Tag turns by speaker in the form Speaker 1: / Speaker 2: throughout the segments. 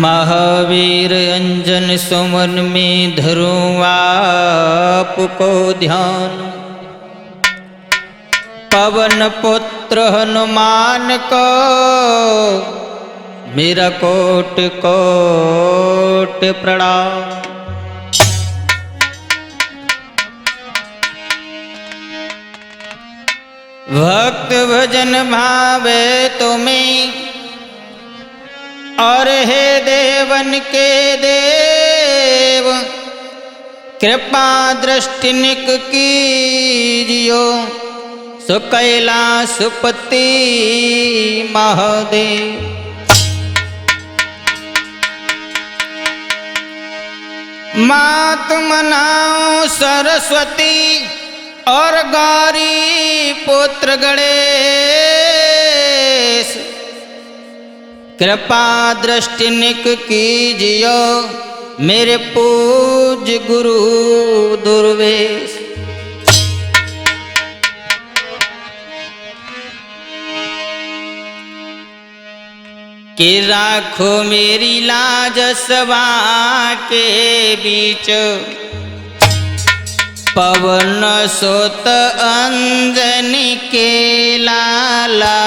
Speaker 1: महावीर अंजन सुमन में धरूं आपको ध्यान। पवन पुत्र हनुमान को मेरा कोट कोट प्रणाम। भक्त भजन भावे तुम्हें और हे देवन के देव, कृपा दृष्टि निक कीजियो सो कैलाशपति महादेव। मात मनाओ सरस्वती और गौरी पुत्र गणेश, कृपा दृष्टि निक कीजियो मेरे पूज्य गुरु दुर्वेश। कि राखो मेरी लाज सभा के बीच, पवन सुत अंजनी के लाला।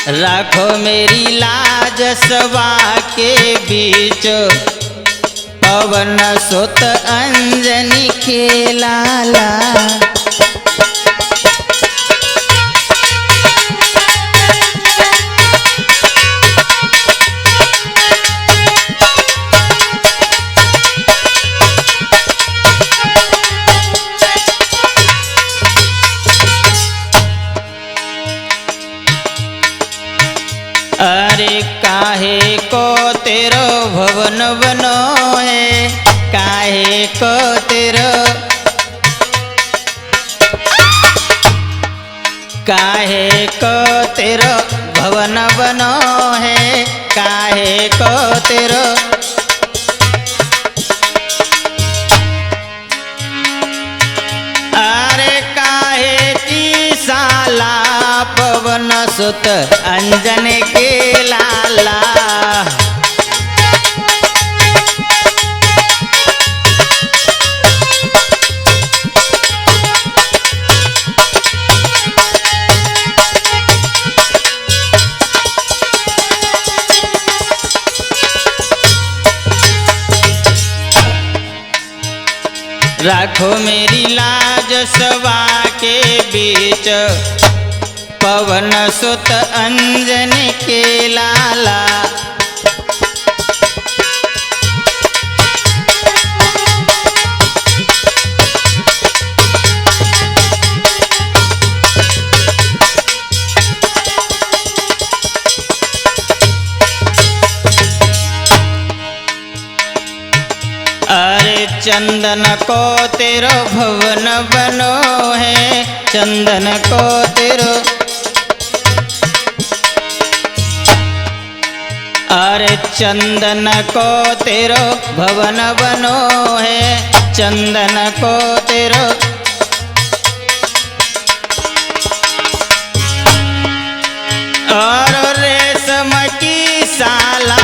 Speaker 1: राखो मेरी लाज सभा के बीच, पवन सुत अंजनी के लाला। अरे काहे को तेरो भवन बनो है, काहे को तेरो, काहे को तेरो भवन बनो है, काहे को तेरो। अरे काहे की साला पवन सुत अंजन के लाला। राखो मेरी लाज सभा के बीच, पवन सुत अंजन के लाला। अरे चंदन को तेरो भवन बनो है, चंदन को तेरो। अरे चंदन को तेरो भवन बनो है, चंदन को तेरो। और रेशम की साला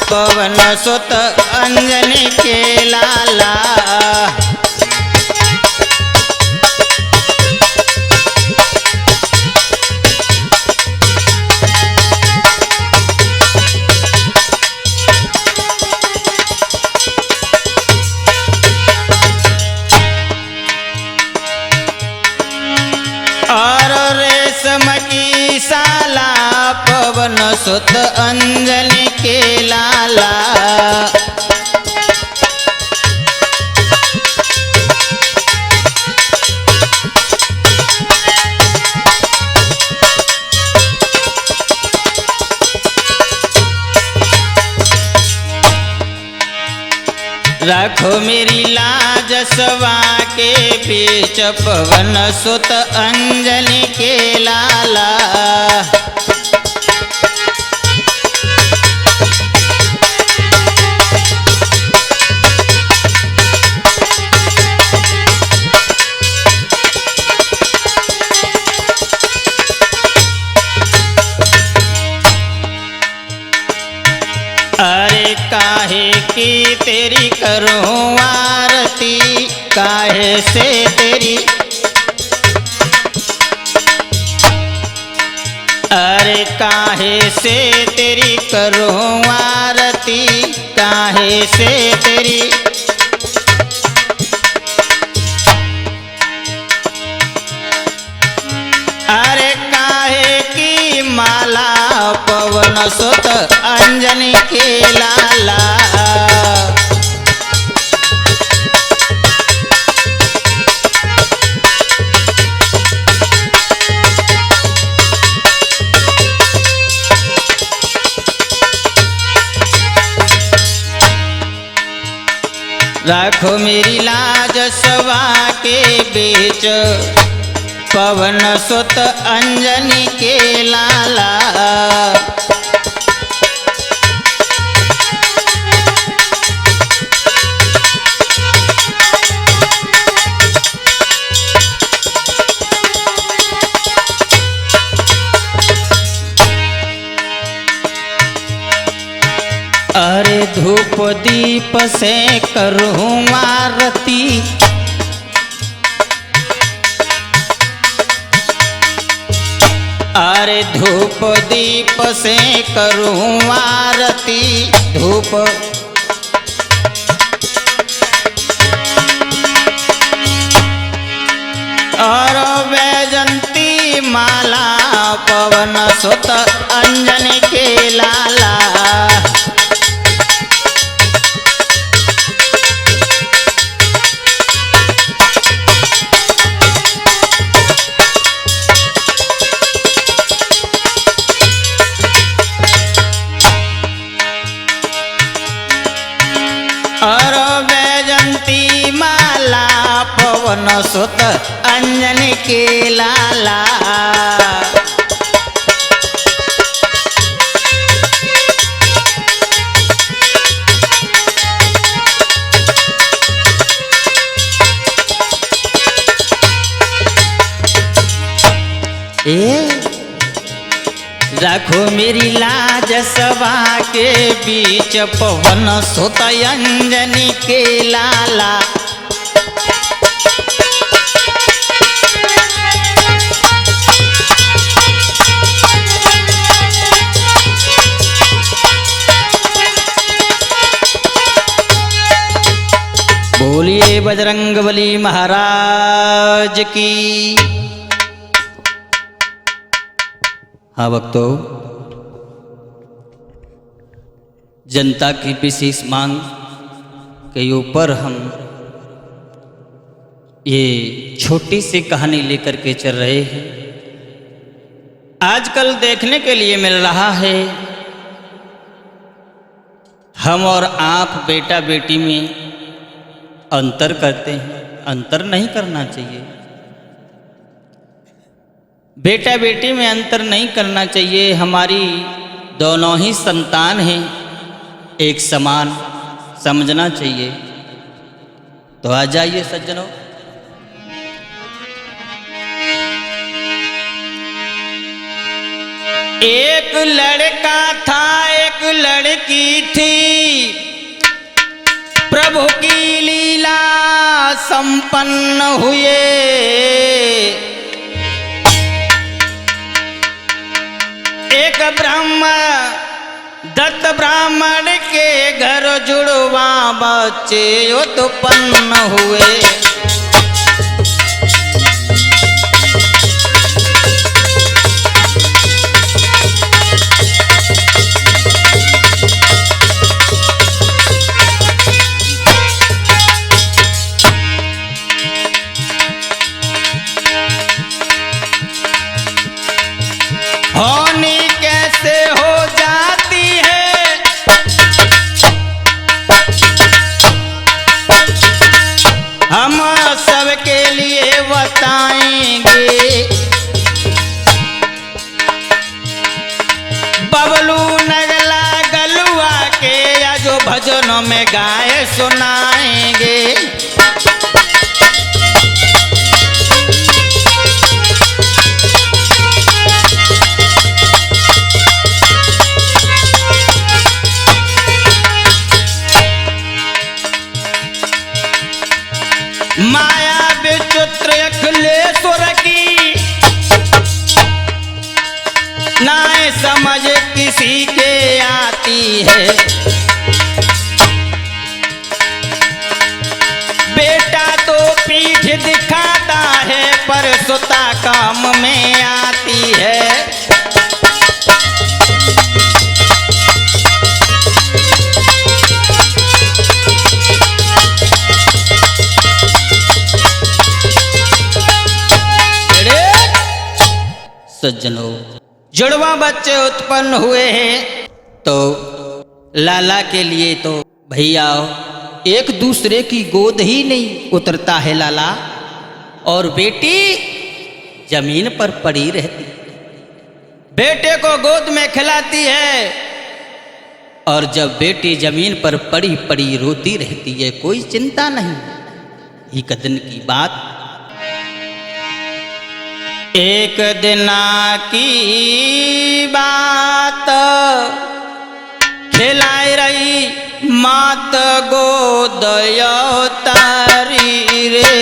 Speaker 1: पवन सुत अंजनी के लाला। और रेशम की साला पवन सुत अंजनी के लाला। राखो मेरी लाज सवा के बीच पवन सुत अंजनी के लाला। अरे काहे की तेरी करूं आरती, काहे से तेरी, अरे काहे से तेरी करूं आरती, काहे से तेरी, अरे काहे की माला पवन सुत अंजनी के लाला। राखो मेरी लाज सवा के बीच पवन सुत अंजनी के लाला। अरे धूप दीप से करूं आरती, अरे धूप दीप से करूं आरती, धूप और वैजंती माला पवन सुत अंजनी के लाला। और वैजंती माला पवन सुत अंजनी के लाला। राखो मेरी लाज सवा के बीच पवन सुत अंजनी के लाला। बोलिए बजरंगबली महाराज की। हाँ भक्तों, जनता की विशेष मांग के ऊपर हम ये छोटी सी कहानी लेकर के चल रहे हैं। आजकल देखने के लिए मिल रहा है, हम और आप बेटा बेटी में अंतर करते हैं। अंतर नहीं करना चाहिए। बेटा बेटी में अंतर नहीं करना चाहिए। हमारी दोनों ही संतान हैं, एक समान समझना चाहिए। तो आ जाइए सज्जनों, एक लड़का था एक लड़की थी, प्रभु की लीला संपन्न हुए। एक दत्त ब्राह्मण के घर जुड़वा बच्चे उत्पन्न हुए। होनी कैसे हो जाती है भजनों में गाए सुनाएंगे। माया विचित्र अखिलेश्वर की नाय समझ किसी के आती है। बेटा तो पीठ दिखाता है पर सुता काम में आती है। सज्जनों, जुड़वा बच्चे उत्पन्न हुए हैं तो लाला के लिए तो भैया एक दूसरे की गोद ही नहीं उतरता है लाला, और बेटी जमीन पर पड़ी रहती, बेटे को गोद में खिलाती है, और जब बेटी जमीन पर पड़ी पड़ी रोती रहती है कोई चिंता नहीं। एक दिन की बात, एक दिना की बात, खिलाई रही मात गोद तारी रे।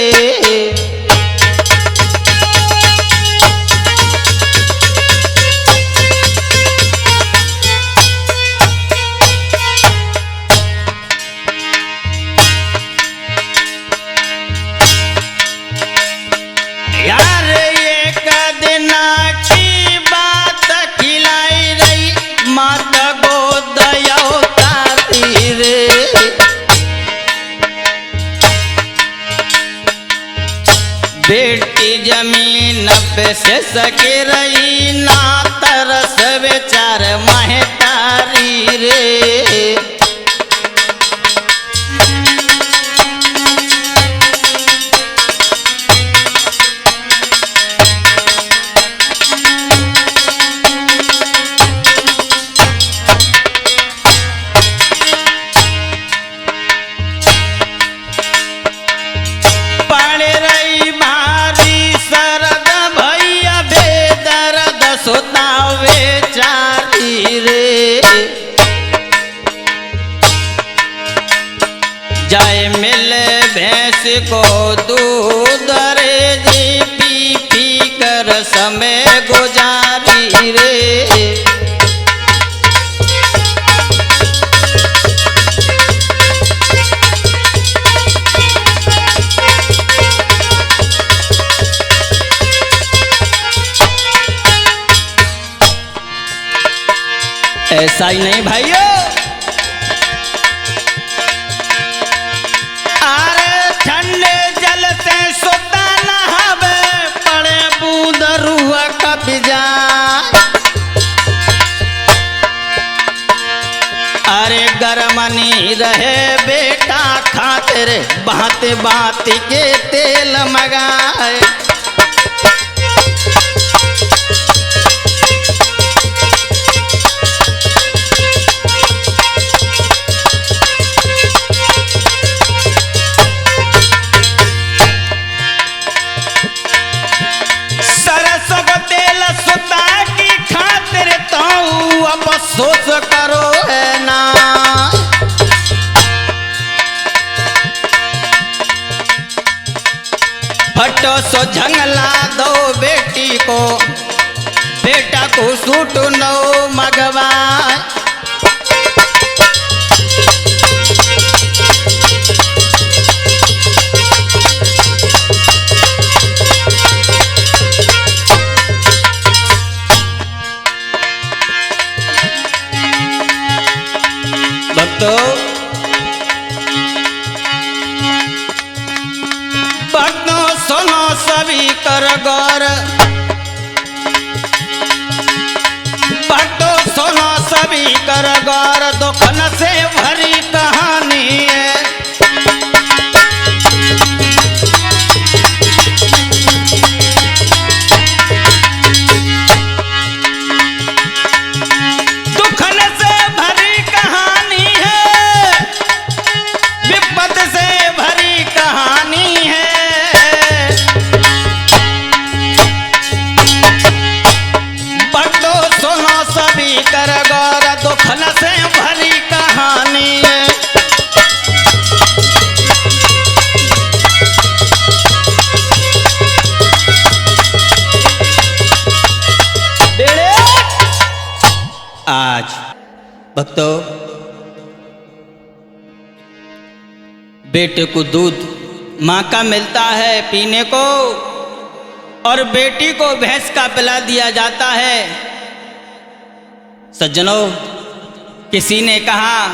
Speaker 1: बेटी जमीन पे से सके रही ना तरस बेचार महतारी रे। जाए मिले भैंस को दूध रे जी, पी पी कर समय गुजारी रे। ऐसा ही नहीं भाइयों, अरे गरमनी रहे बेटा खातिर बात बात के तेल मगाए। सरसों को तेल सुता की खातिर तो अब सोच करो है ना। फटो सो झंगला दो बेटी को, बेटा को सूट नो मगवा। भक्तों सुनो सभी कर गौर, भक्तों सुनो सभी कर गौर, दुखन से भरी कहानी है। दुखन से भरी कहानी है, भक्तों, बेटे को दूध माँ का मिलता है पीने को, और बेटी को भैंस का पिला दिया जाता है। सज्जनों, किसी ने कहा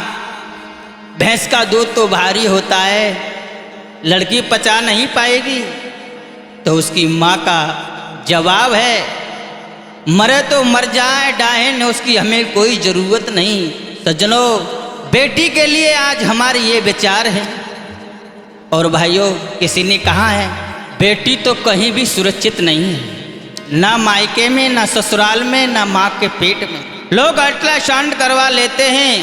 Speaker 1: भैंस का दूध तो भारी होता है, लड़की पचा नहीं पाएगी। तो उसकी माँ का जवाब है, मरे तो मर जाए डायन, उसकी हमें कोई ज़रूरत नहीं। सज्जनों, बेटी के लिए आज हमारे ये विचार है। और भाइयों, किसी ने कहा है बेटी तो कहीं भी सुरक्षित नहीं है, ना मायके में, ना ससुराल में, ना माँ के पेट में। लोग अल्ट्रासाउंड करवा लेते हैं,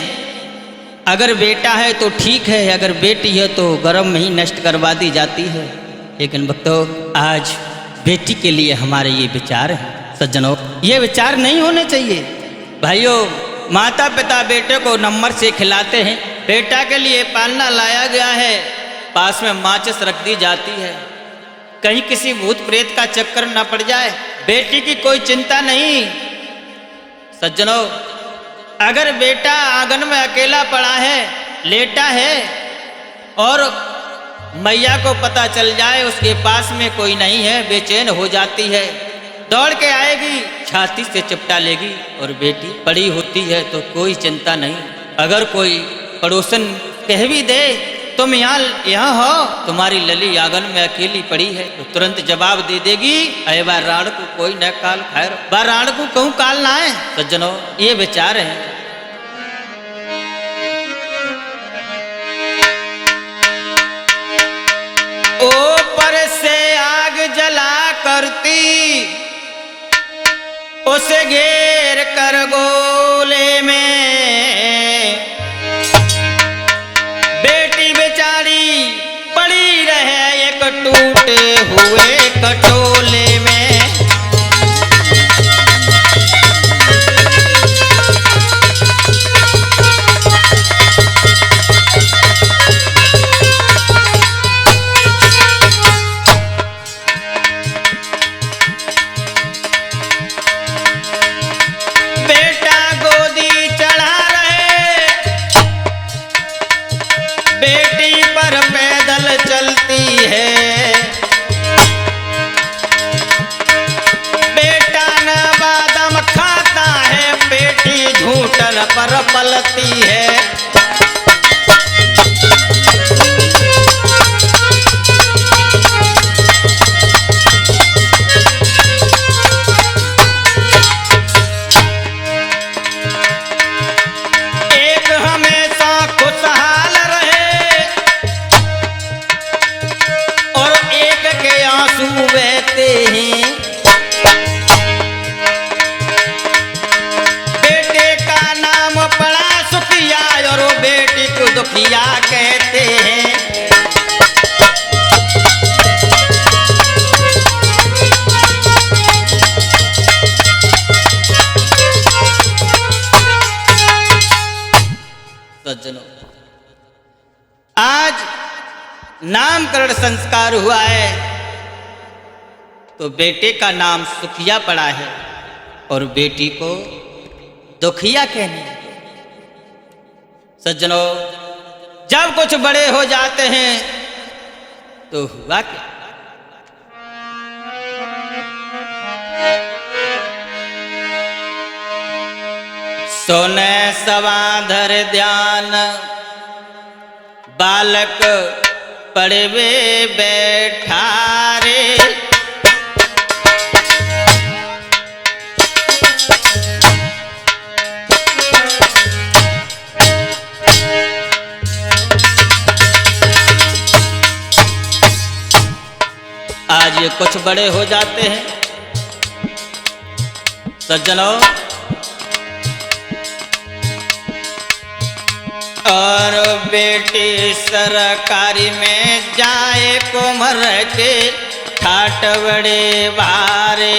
Speaker 1: अगर बेटा है तो ठीक है, अगर बेटी है तो गर्भ में ही नष्ट करवा दी जाती है। लेकिन भक्तों, आज बेटी के लिए हमारे ये विचार है। सज्जनों, ये विचार नहीं होने चाहिए। भाइयों, माता पिता बेटे को नंबर से खिलाते हैं, बेटा के लिए पालना लाया गया है, पास में माचिस रख दी जाती है, कहीं किसी भूत प्रेत का चक्कर न पड़ जाए, बेटी की कोई चिंता नहीं। सज्जनों, अगर बेटा आंगन में अकेला पड़ा है, लेटा है, और मैया को पता चल जाए उसके पास में कोई नहीं है, बेचैन हो जाती है, दौड़ के आएगी, छाती से चिपटा लेगी, और बेटी पड़ी होती है तो कोई चिंता नहीं। अगर कोई पड़ोसन कह भी दे तुम यहाँ हो, तुम्हारी लली आंगन में अकेली पड़ी है, तो तुरंत जवाब दे देगी, अरे बा राण को कोई न काल खैर, बा राण को कहूँ काल ना है। सज्जनों, ये विचार है। ऊपर से आग जला करती, उसे घेर कर गोले में, बेटी बेचारी पड़ी रहे एक टूटे हुए कटोले में। बेटा गोदी चढ़ा रहे, बेटी पर पैदल चलती है, बेटा न बादाम खाता है, बेटी झूठन पर पलती है। एक हमेशा खुशहाल रहे, और एक के आंसू बहते हैं। बेटे का नाम पड़ा सुखिया, और वो बेटी को दुखिया कहते हैं। सज्जनों, आज नामकरण संस्कार हुआ है, तो बेटे का नाम सुखिया पड़ा है, और बेटी को दुखिया कहने। सज्जनों, जब कुछ बड़े हो जाते हैं तो हुआ क्या? सोने सवाधर ध्यान, बालक पड़वे बैठारे, आज ये कुछ बड़े हो जाते हैं। सज्जनों, और बेटी सरकारी में जाए कुमर के ठाट बड़े बारे,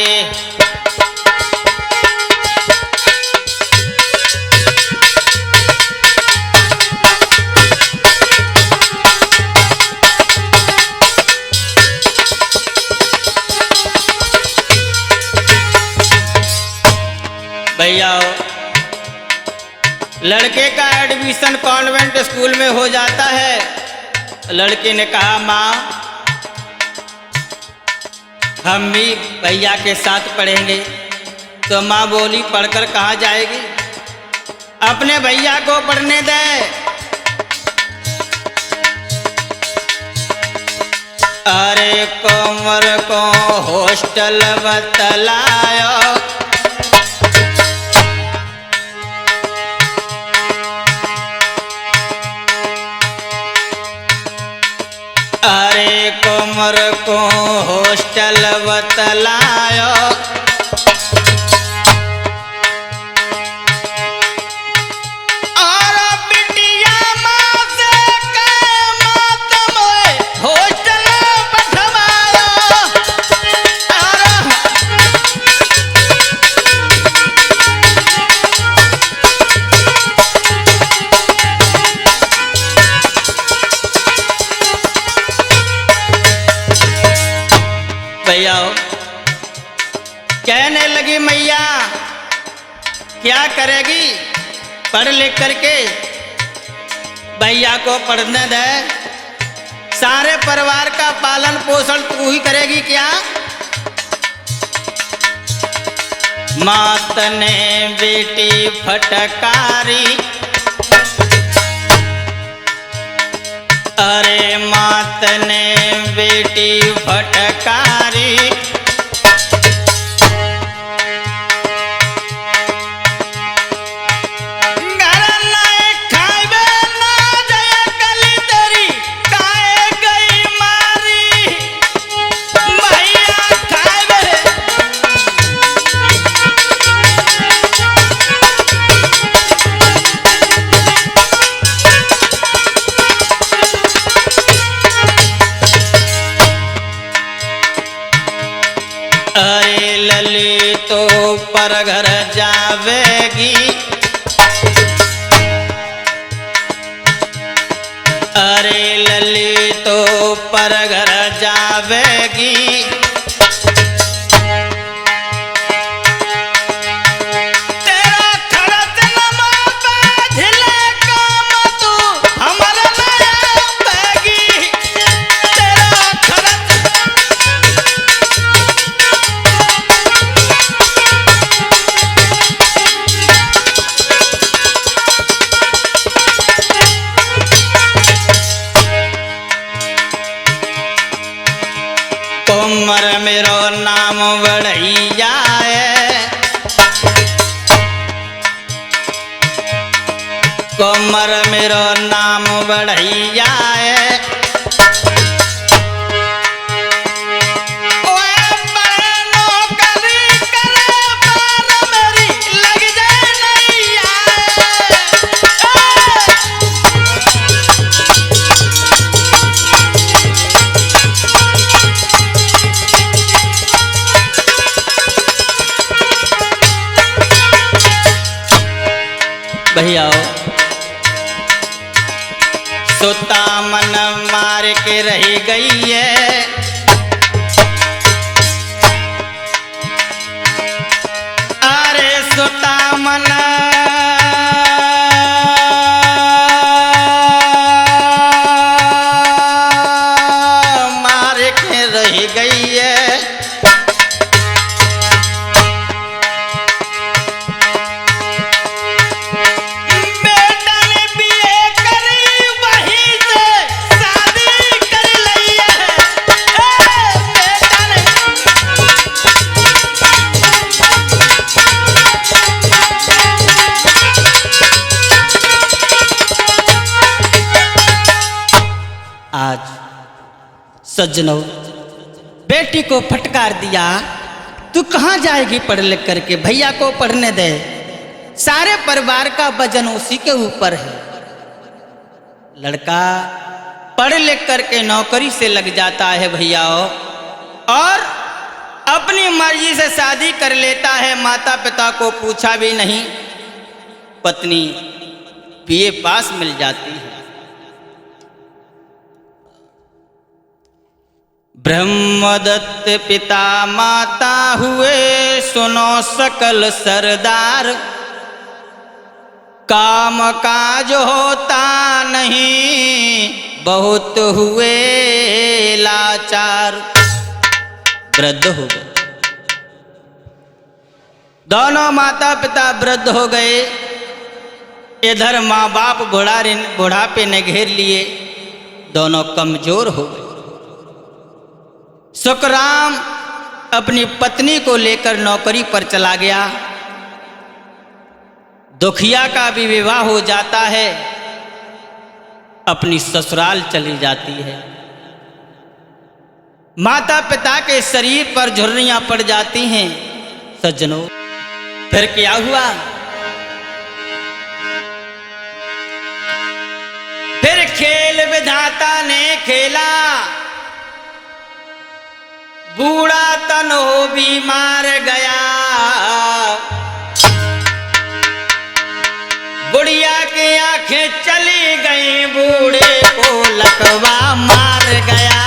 Speaker 1: भैया लड़के का एडमिशन कॉन्वेंट स्कूल में हो जाता है। लड़के ने कहा माँ हम भी भैया के साथ पढ़ेंगे। तो माँ बोली पढ़कर कहाँ जाएगी, अपने भैया को पढ़ने दे। अरे कोमर को हॉस्टल बतलायो, अरे कोमर को हॉस्टल बतलायो, और बिटिया माँ से कहे मातम हॉस्टल बैठवायो। भैया कहने लगी मैया क्या करेगी, पढ़ लिख करके भैया को पढ़ने दे, सारे परिवार का पालन पोषण तू ही करेगी क्या। मात ने बेटी फटकारी, अरे मात ने बेटी फटकारी, घर नाए खाइबे ना जय कली तेरी काहे गई मारी, भैया खाइबे। अरे लली तो पर घर जावेगी, अरे लली तो पर घर जावेगी, तेरा खर्च नमा बाझले काम तू हमर नया पैगी, तेरा खर्च। कोमर मेरो नाम बढ़ैया है, कोमर मेरो नाम बढ़ैया है, ओए बड़े नौकरी करे पार मेरी लग जाए नैया। भैया सोता मन मार के रह गई है, अरे सोता मन मार के रह गई है। आज सज्जनों बेटी को फटकार दिया, तू कहाँ जाएगी पढ़ लिख करके, भैया को पढ़ने दे, सारे परिवार का वजन उसी के ऊपर है। लड़का पढ़ लिख करके नौकरी से लग जाता है भैयाओ, और अपनी मर्जी से शादी कर लेता है, माता पिता को पूछा भी नहीं, पत्नी बीए पास मिल जाती है। ब्रह्मदत्त पिता माता हुए सुनो सकल सरदार, काम काज होता नहीं, बहुत हुए लाचार। वृद्ध हो गए, दोनों माता पिता वृद्ध हो गए। इधर माँ बाप बुढ़ापे ने घेर लिए, दोनों कमजोर हो गए। सुखराम अपनी पत्नी को लेकर नौकरी पर चला गया। दुखिया का भी विवाह हो जाता है, अपनी ससुराल चली जाती है। माता पिता के शरीर पर झुर्रियां पड़ जाती हैं। सज्जनों, फिर क्या हुआ? फिर खेल विधाता ने खेला, बूढ़ा तन हो बीमार गया। बुढ़िया की आंखें चली गई, बूढ़े को लकवा मार गया।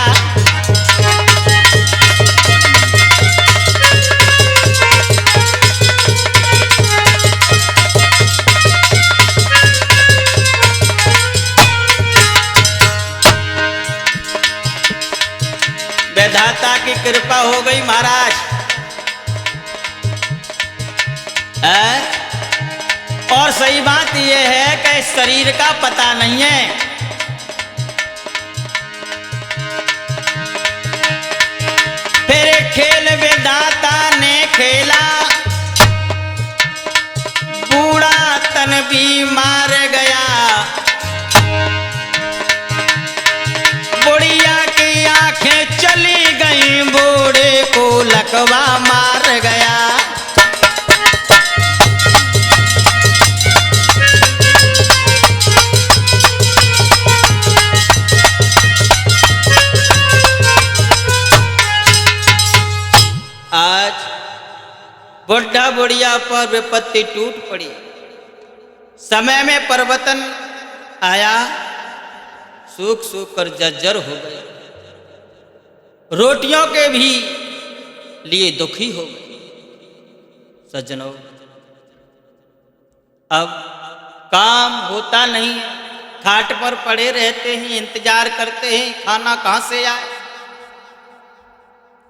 Speaker 1: विधाता की कृपा हो गई महाराज। और सही बात यह है कि शरीर का पता नहीं है। फिर खेल विधाता ने खेला, बूढ़ा तन भी मार गया। बुढ़िया की आंखें चली गई, बूढ़े को लकवा मार गया। आज बुढ़ा बुढ़िया पर विपत्ति टूट पड़ी। समय में परिवर्तन आया, सूख सूख कर जर्जर हो गए। रोटियों के भी लिए दुखी हो गए। सज्जनों, अब काम होता नहीं, खाट पर पड़े रहते हैं, इंतजार करते हैं खाना कहां से आए।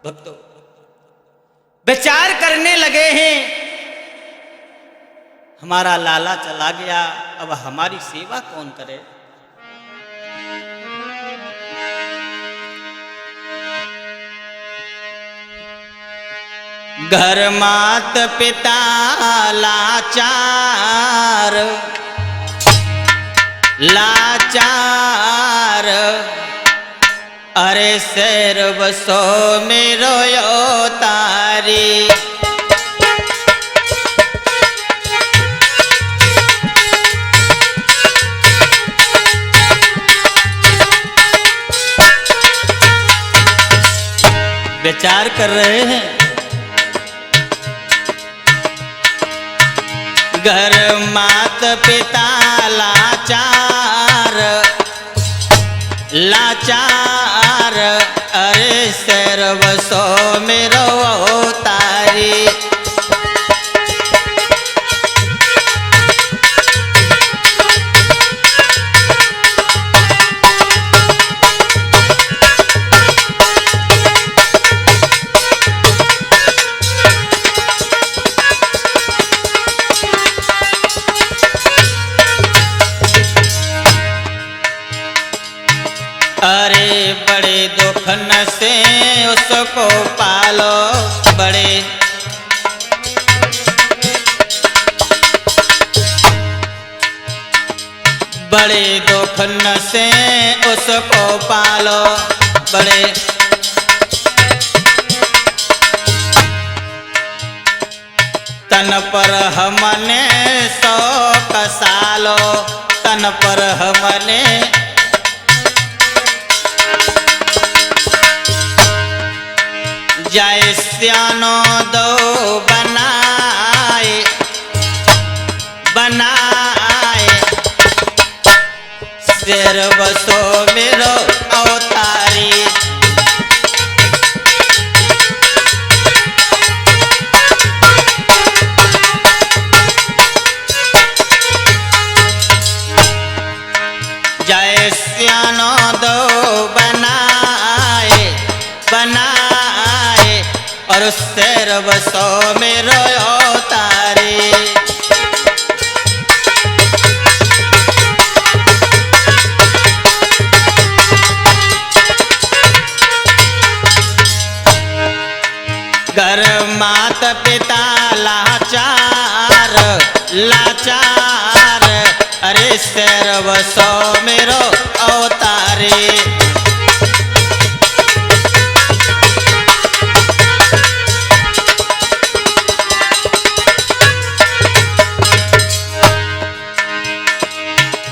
Speaker 1: भक्तों, विचार करने लगे हैं, हमारा लाला चला गया, अब हमारी सेवा कौन करे। घर मात पिता लाचार, लाचार, अरे सैर बसो मेरो यो तारी। विचार कर रहे हैं, घर मात पिता लाचार, लाचार, अरे सर्वसो मेरो तारी। अरे बड़े दुख न से उसको पालो, बड़े बड़े दुख न से उसको पालो, बड़े तन पर हमने 100 कसालो, तन पर हमने जाए सियानो दो बनाए, बनाए, सिर बसो मेरो अवतारी। और उससे रब सो में रोयो तारे। घर मात पिता लाचार लाचार, अरे सर्व सो मेरो अवतारे।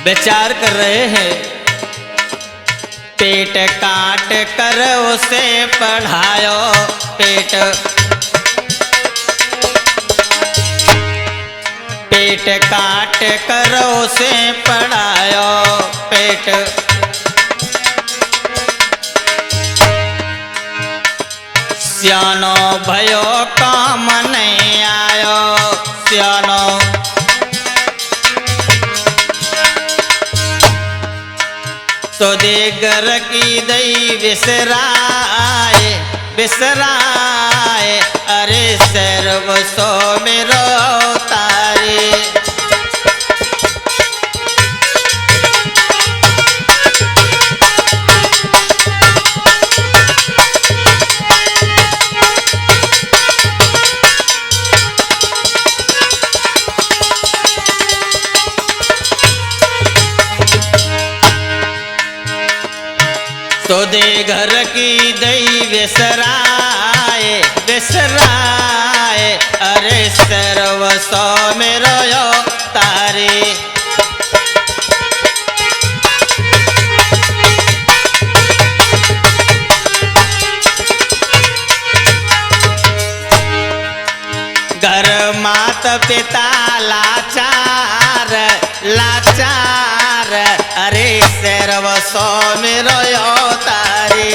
Speaker 1: विचार कर रहे हैं, पेट काट कर उसे पढ़ायो, पेट काट कर उसे पढ़ायो, पेट स्यानो भयो काम नहीं आयो, स्यानो तो देगर की दई विसराए विसराए, अरे सर्व सो मेरो तारे। तो दे घर की दई विसराए विसराए, अरे सर्व सो मेरो यो तारे। घर मात पिता लाचार लाचार, अरे सर्व सो मेरो यो तारे।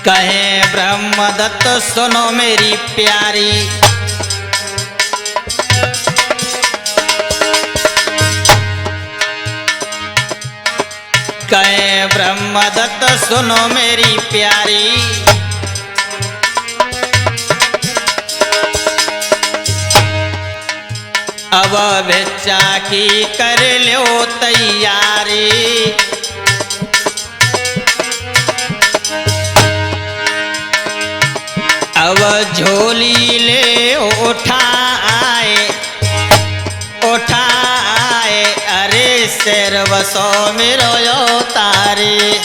Speaker 1: कहे ब्रह्मदत्त सुनो मेरी प्यारी, कहे ब्रह्मदत्त सुनो मेरी प्यारी। अब भिक्षा की कर लो तैयारी, अब झोली ले उठाए उठाए, अरे सर्व सो मेरो यो तारे।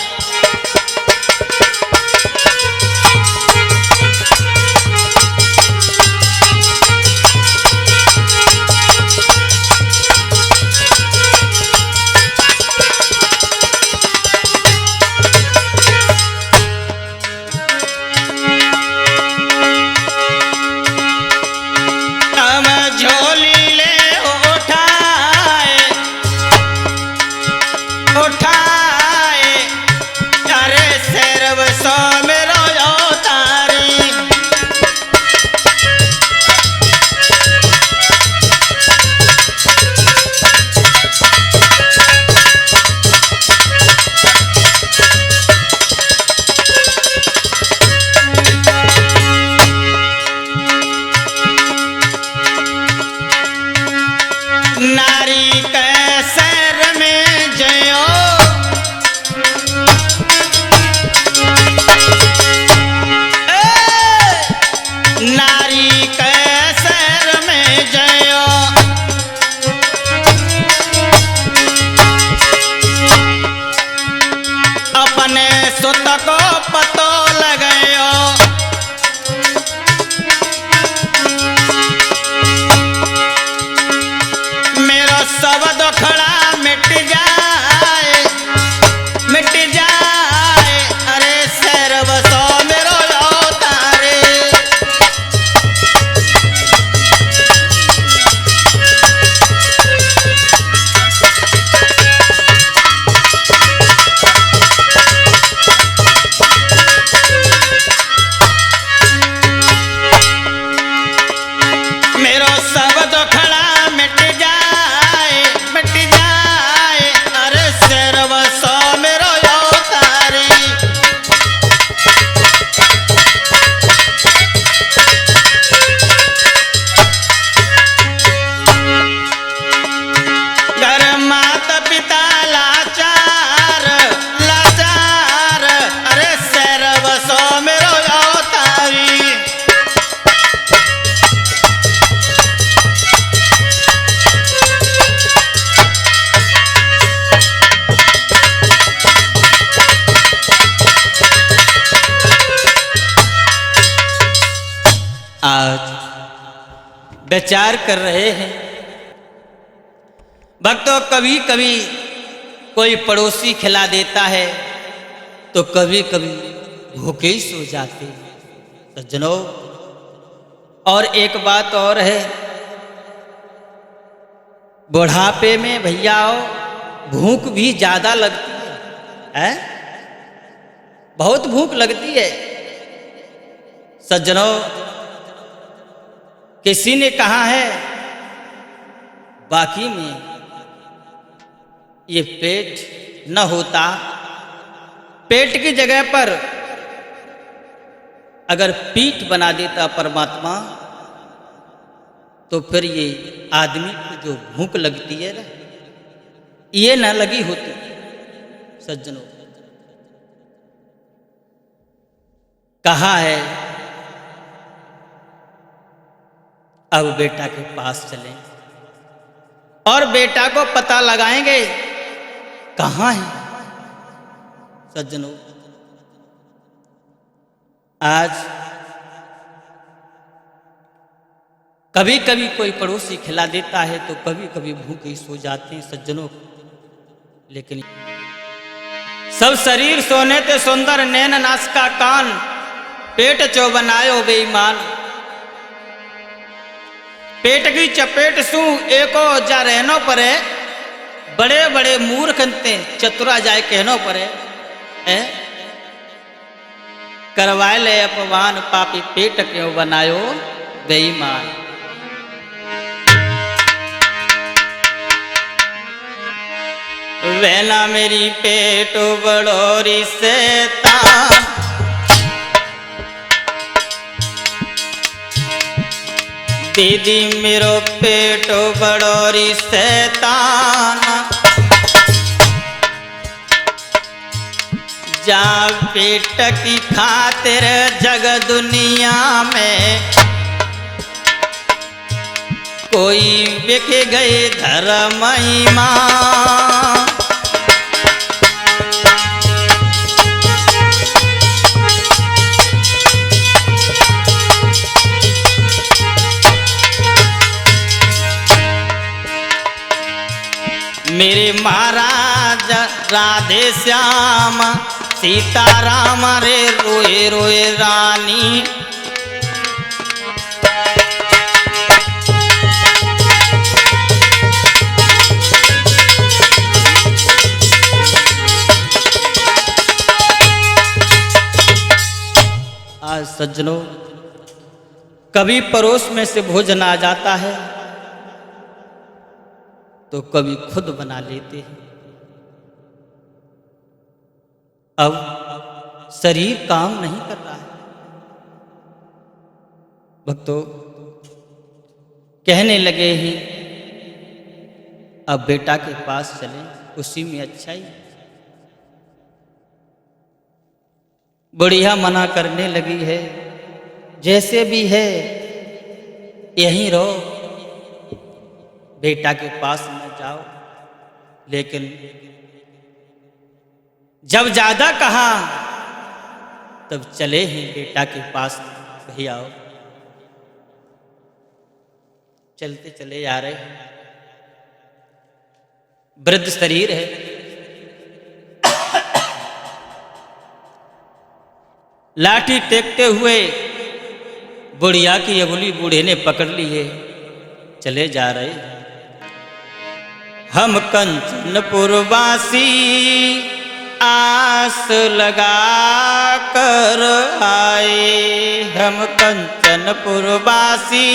Speaker 1: आज विचार कर रहे हैं भक्तों, कभी कभी कोई पड़ोसी खिला देता है तो कभी कभी भूखे ही सो जाते हैं सज्जनों। और एक बात और है, बुढ़ापे में भैया भूख भी ज्यादा लगती है? बहुत भूख लगती है सज्जनों। किसी ने कहा है बाकी में ये पेट न होता, पेट की जगह पर अगर पीठ बना देता परमात्मा, तो फिर ये आदमी को जो भूख लगती है ना, ये न लगी होती सज्जनों। कहा है अब बेटा के पास चलें और बेटा को पता लगाएंगे कहाँ है सज्जनों। आज कभी कभी कोई पड़ोसी खिला देता है तो कभी कभी भूखे सो जाते हैं सज्जनों। लेकिन सब शरीर सोने ते सुंदर, नैन नास का कान, पेट चो बनायो बेईमान। पेट की चपेट सू एको जा रहनो परे, बड़े बड़े मूर्ख चतुरा जाए कहनो परे। करवाए ले अपमान, पापी पेट क्यों बनायो बेईमान। वेला मेरी पेट बड़ोरी शैतान, दीदी मेरो पेट बड़ोरी शैतान। जा पेट की खातिर जग दुनिया में कोई बिक गए धर्म ईमान। मेरे महाराज राधे श्याम सीताराम रे रोए रोए रानी। आज सज्जनों, कभी पड़ोस में से भोजन आ जाता है तो कभी खुद बना लेते हैं। अब शरीर काम नहीं कर रहा है भक्तों, कहने लगे ही अब बेटा के पास चलें, उसी में अच्छा ही। बुढ़िया मना करने लगी है, जैसे भी है यहीं रहो, बेटा के पास न जाओ। लेकिन जब ज्यादा कहा तब चले ही बेटा के पास भी आओ। चलते चले जा रहे, वृद्ध शरीर है, लाठी टेकते हुए बुढ़िया की अंगुली बूढ़े ने पकड़ ली है, चले जा रहे। हम कंचनपुर वासी आस लगा कर आए, हम कंचनपुर वासी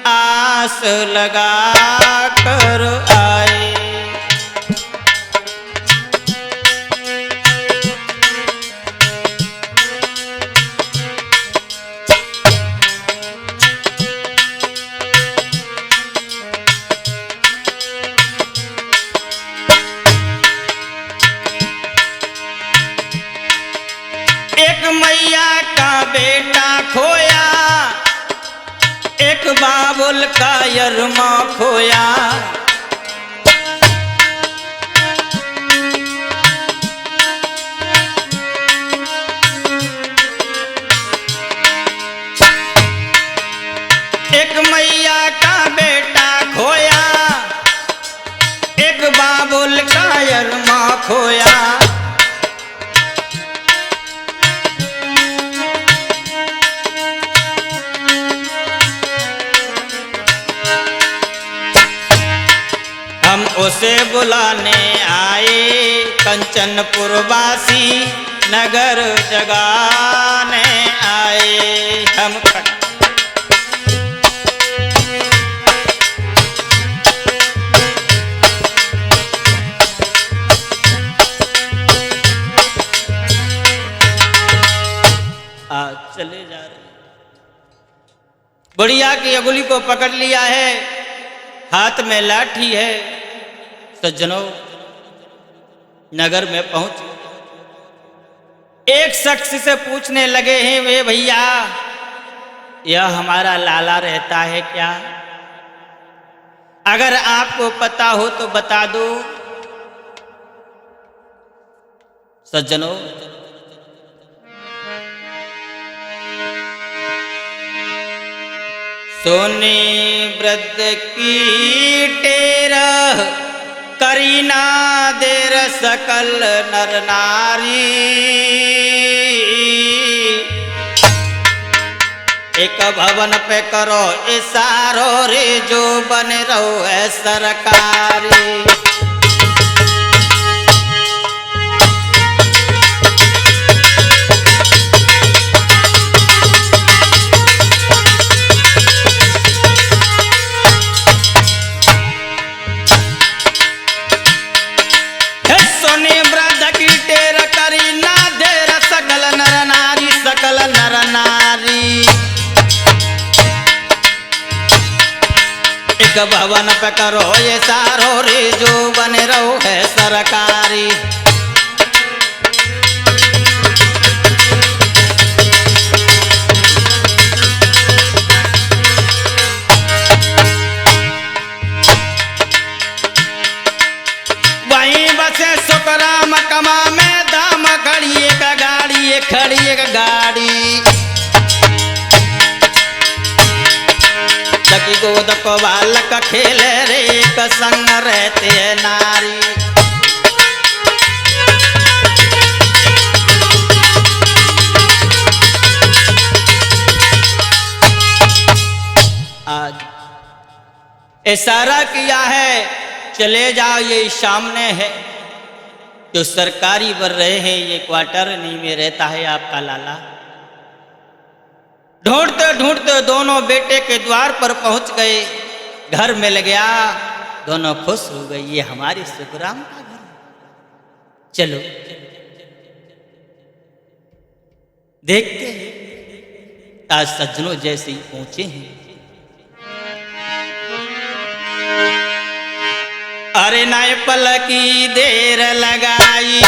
Speaker 1: आस लगा कर आए। मैया का बेटा खोया, एक बाबुल का यरमा खोया। खोया। हम उसे बुलाने आए कंचनपुर वासी, नगर जगाने आए हम। आज चले जा रहे, बुढ़िया की अगुली को पकड़ लिया है, हाथ में लाठी है। सज्जनों, नगर में पहुंच एक शख्स से पूछने लगे हैं, वे भैया यह हमारा लाला रहता है क्या? अगर आपको पता हो तो बता दो। सज्जनों, सोने वृद्ध की टेरह करीना देर सकल नर नारी, एक भवन पे करो इशारो रे, जो बन रहो है सरकारी। सकल नर नारी, एक भवन पे करो ये सारो रे, जो बने रहो है सरकारी। वहीं बसे सुखराम कमा में दाम, खड़ी एक गाड़ी, खड़ी एक गाड़ी। लकी गोद को बालक खेले रे, एक संग रहते हैं नारी। आज इशारा किया है, चले जाओ, ये सामने है। जो सरकारी बर रहे हैं, ये क्वार्टर नहीं में रहता है आपका लाला। ढूंढते ढूंढते दोनों बेटे के द्वार पर पहुंच गए, घर मिल गया, दोनों खुश हो गए, ये हमारे सुखराम का घर। चलो देखते हैं। आज सज्जनों जैसे ही पहुंचे हैं, अरे नाय पल की देर लगाई,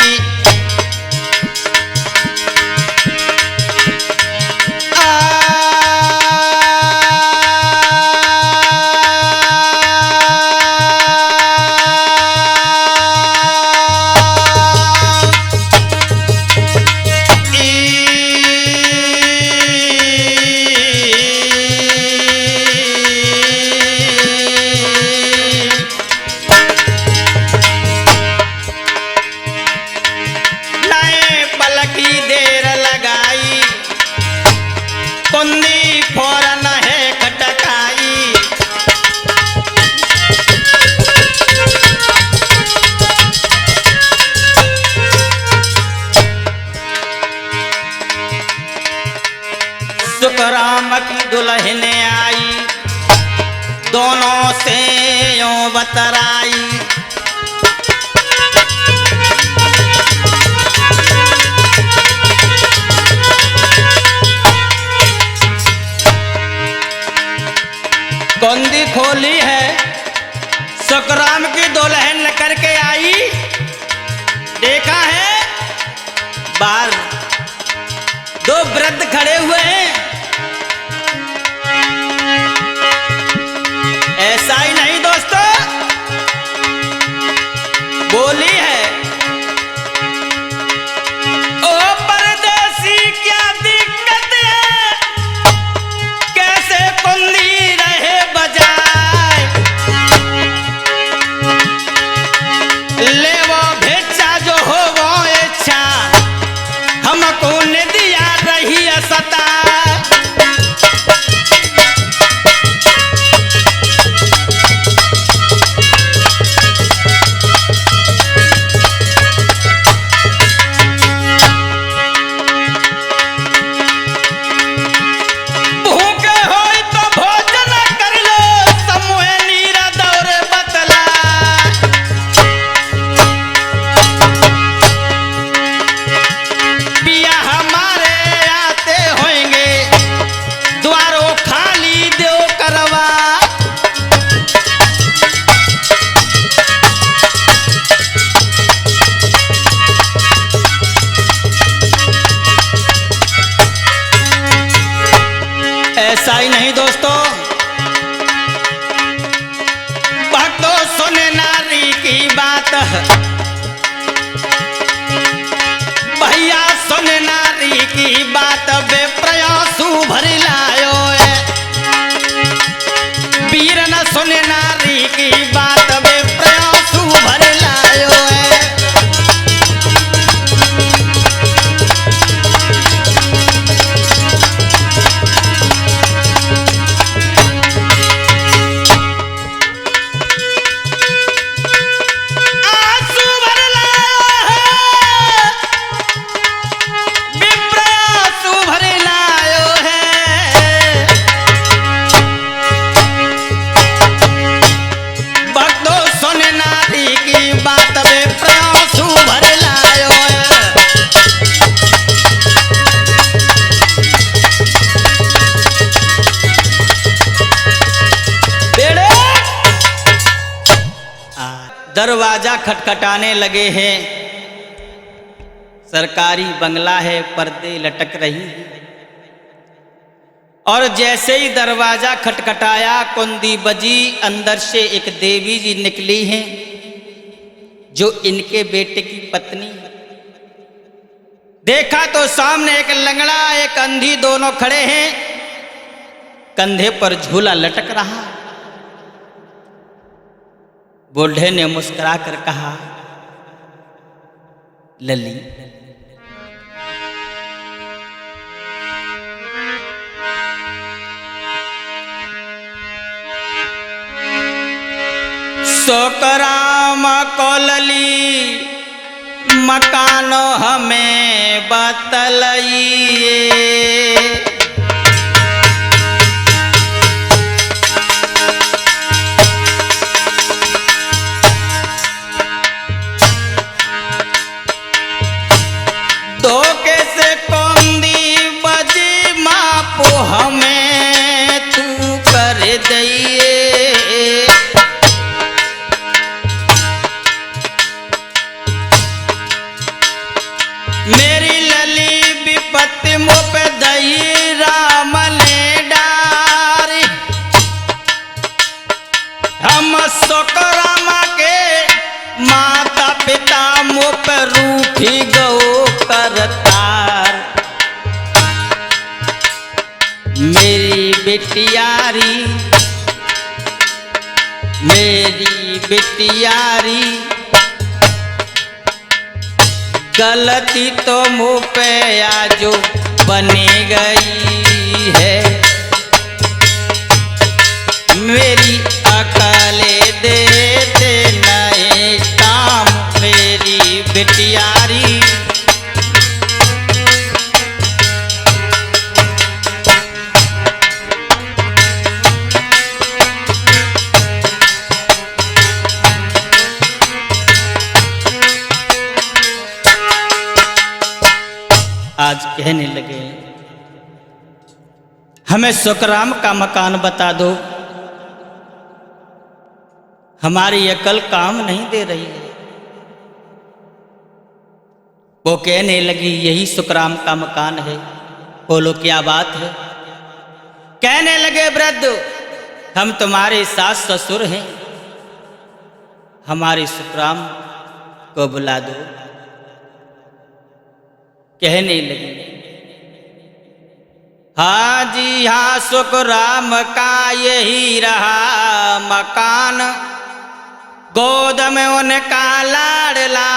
Speaker 1: कुंदी फौरन है खटकाई, सुखराम की दुल्हन आई, दोनों से यूं बतराई। कुंदी खोली है, सुखराम की दुल्हन करके आई, देखा है बाहर दो वृद्ध खड़े हुए हैं। ऐसा ही नहीं दोस्तों, बोली है, ओ परदेसी क्या दिक्कत है, कैसे कुंदी रहे बजाए, ले वो भिक्षा जो ऐसा ही नहीं दोस्तों, भक्तों सुने नारी की बात, भैया सुने नारी की बात, बेप्रयासु भर लायो है। वीर न सुने नारी की बात, बेप्रयासु भर लायो है। दरवाजा खटखटाने लगे हैं, सरकारी बंगला है, पर्दे लटक रही हैं। और जैसे ही दरवाजा खटखटाया, कुंडी बजी, अंदर से एक देवी जी निकली हैं जो इनके बेटे की पत्नी है। देखा तो सामने एक लंगड़ा एक अंधी दोनों खड़े हैं, कंधे पर झूला लटक रहा। बूढ़े ने मुस्कुरा कर कहा, लली सोकराम को लली मकान हमें बतलाइए। हमें तू कर दइए, मेरी लली विपत्ति मुँह पे दई राम ने डारी। हम सोकरामा के माता पिता मुँह पे रूठी गो करतार। मेरी बेटियारी, मेरी बेटियारी, गलती तो मुँह पे आजो बनी गई है। मेरी अकले देते नए काम, मेरी बेटियारी। आज कहने लगे, हमें सुखराम का मकान बता दो, हमारी अकल काम नहीं दे रही है। वो कहने लगी, यही सुखराम का मकान है। बोलो क्या बात है? कहने लगे, वृद्ध हम तुम्हारे सास ससुर हैं, हमारे सुखराम को बुला दो। कहने लगी, हाँ जी हाँ, सुखराम का यही रहा मकान, गोद में उनका लाडला,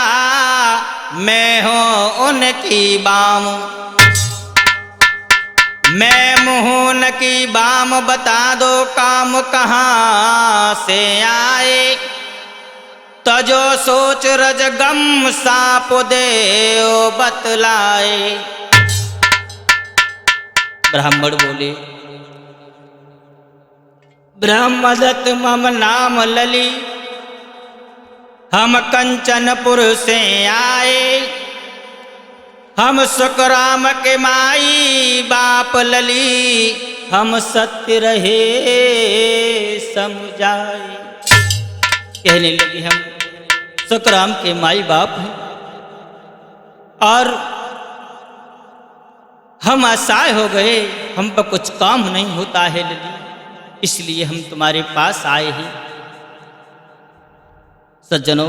Speaker 1: मैं हूँ उनकी बाम। मैं मुहून की बाम, बता दो काम कहाँ से आए। तजो सोच रज गम साप देव बतलाए। ब्राह्मण बोले, ब्रह्मदत्त मम नाम लली, हम कंचनपुर से आए। हम सुखराम के माई बाप लली, हम सत्य रहे समझाए। कहने लगी, हम सुखराम के माई बाप हैं और हम असहाय हो गए, हम पर कुछ काम नहीं होता है लली, इसलिए हम तुम्हारे पास आए हैं। सज्जनों,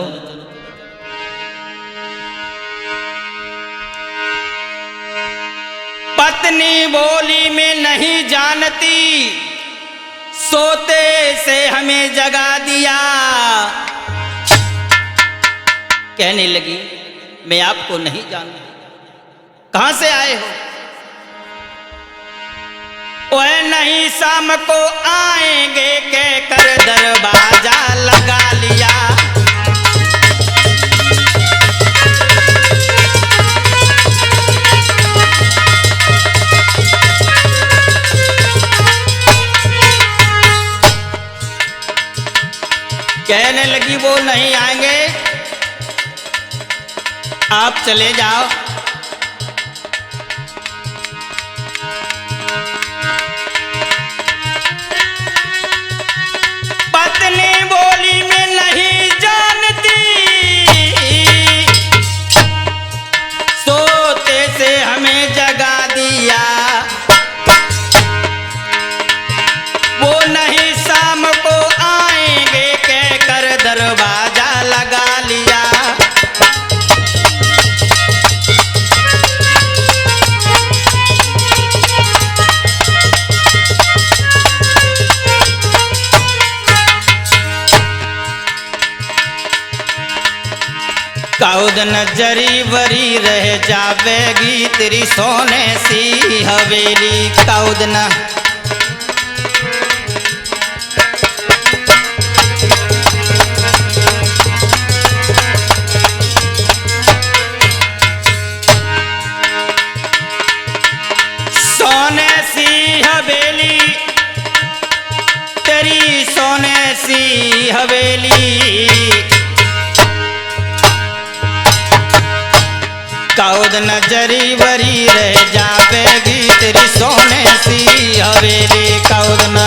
Speaker 1: पत्नी बोली में नहीं जानती, सोते से हमें जगा दिया। कहने लगी, मैं आपको नहीं जानती, कहां से आए हो? वह नहीं, शाम को आएंगे कहकर दरवाजा लगा लिया। कहने लगी, वो नहीं आएंगे, आप चले जाओ। पत्नी बोली मैं नहीं जानती, सोते से हमें जगा दिया। वो नहीं, शाम को आएंगे कहकर दरवाजा लगा लिया। काउद नजरी वरी रह जावेगी तेरी सोने सी हवेली। काउद न सोने सी हवेली, तेरी सोने सी हवेली। काउद नजरी वरी रह जावेगी तेरी सोने सी हवेली। काउद न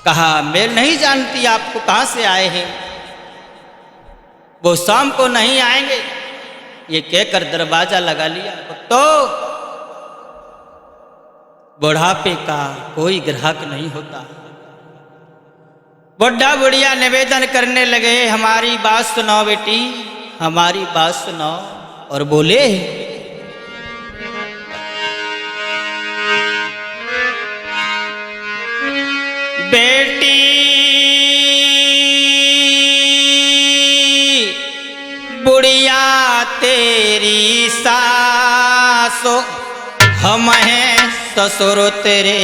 Speaker 1: कहा, मैं नहीं जानती आपको कहां से आए हैं, वो शाम को नहीं आएंगे, ये कहकर दरवाजा लगा लिया। तो बुढ़ापे का कोई ग्राहक नहीं होता। बुढ़ा बुढ़िया निवेदन करने लगे, हमारी बात सुनो बेटी, हमारी बात सुनो। और बोले, बेटी बुढ़िया तेरी सासो, हम हैं ससुर तेरे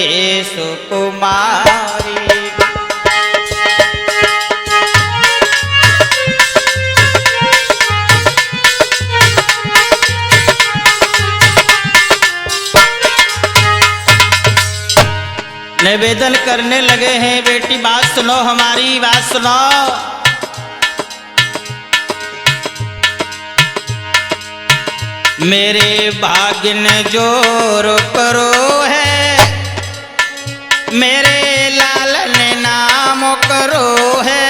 Speaker 1: सुकुमारी। निवेदन करने लगे हैं, बेटी बात सुनो, हमारी बात सुनो। मेरे भाग्य ने जोर करो है, मेरे लाल ने नाम करो है।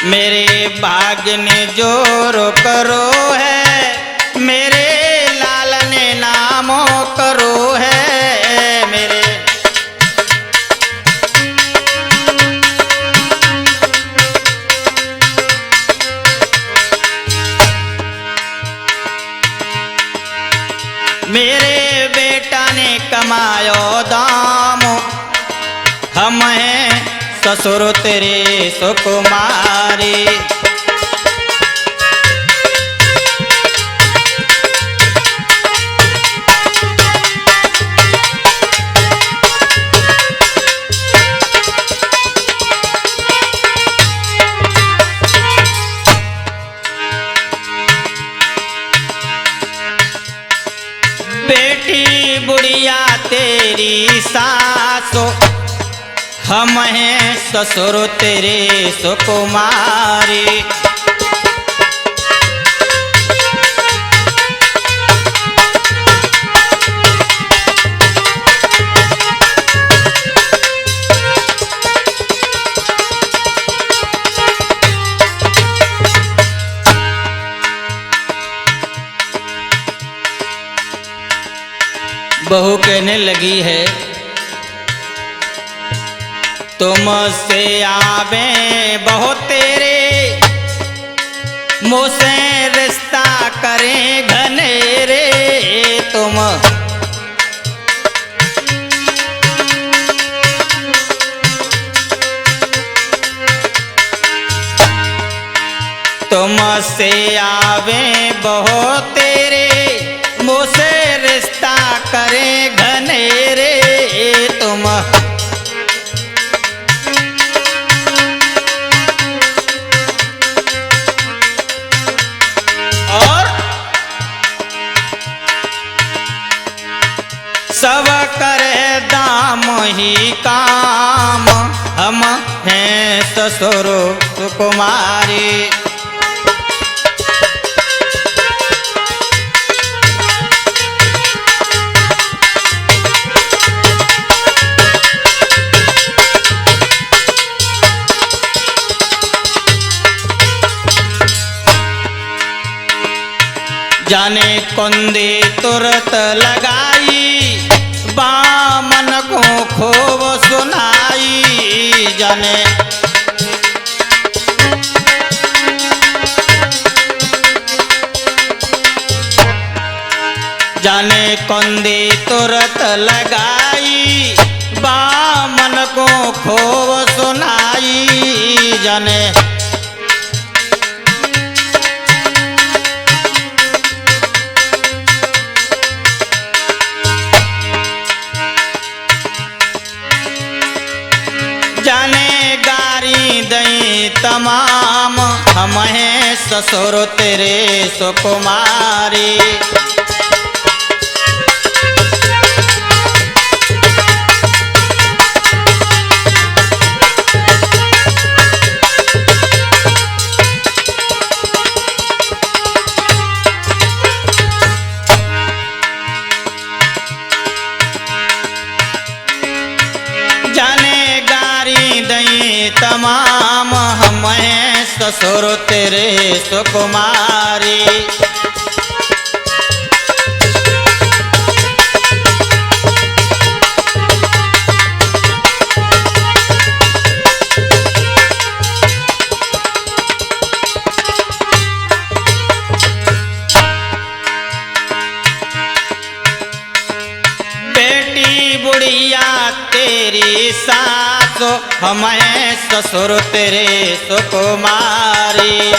Speaker 1: मेरे भाग्य ने जोर करो है, मेरे लाल ने नाम करो है। मेरे बेटा ने कमायो दाम, हम हैं ससुर तेरे सुकुमारी। बेटी बुढ़िया तेरी सासो, हम हैं ससुर तेरे सुकुमारी। बहू कहने लगी है, तुमसे आवे बहू तेरे, मुझसे रिश्ता करें घनेरे। तुमसे आवे बहू तेरे, मुझसे रिश्ता करें घनेरे। तुम सब करे दाम ही काम, हम हैं ससुर सुकुमारी। जाने कुंदी तुरत लगाई, बामन को खूब सुनाई। जाने कुंदी तुरत लगाई, बामन को खूब सुनाई। जाने गारी दई तमाम, हम हैं ससुर तेरे सुकुमारी। तमाम हम हैं ससुर तेरे सुकुमारी। बेटी बुढ़िया तेरी सास, हम हैं ससुर तेरे सुकुमारी।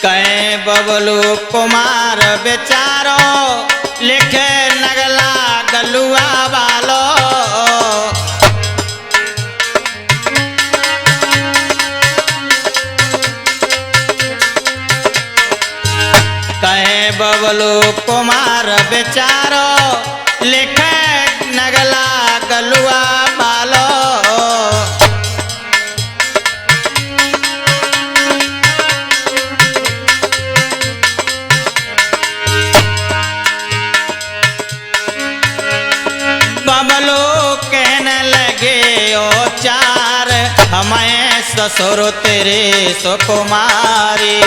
Speaker 1: कहे बबलू कुमार बेचारो, लिखे नगला गलुआ वालो। कहे बबलू कुमार बेचारो, लिखे नगला गलुआ वालो। चार हम हैं ससुर तेरे सुकुमारी।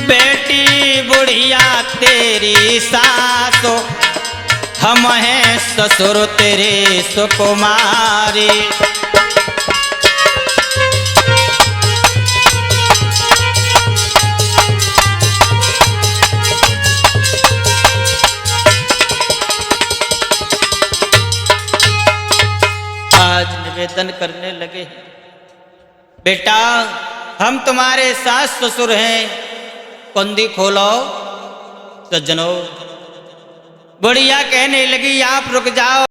Speaker 1: बेटी बुढ़िया तेरी सासो, हम हैं ससुर तेरे सुकुमारी। आज निवेदन करने लगे, बेटा हम तुम्हारे सास ससुर हैं, कुंदी खोलो। सज्जनों, बुढ़िया कहने लगी, आप रुक जाओ।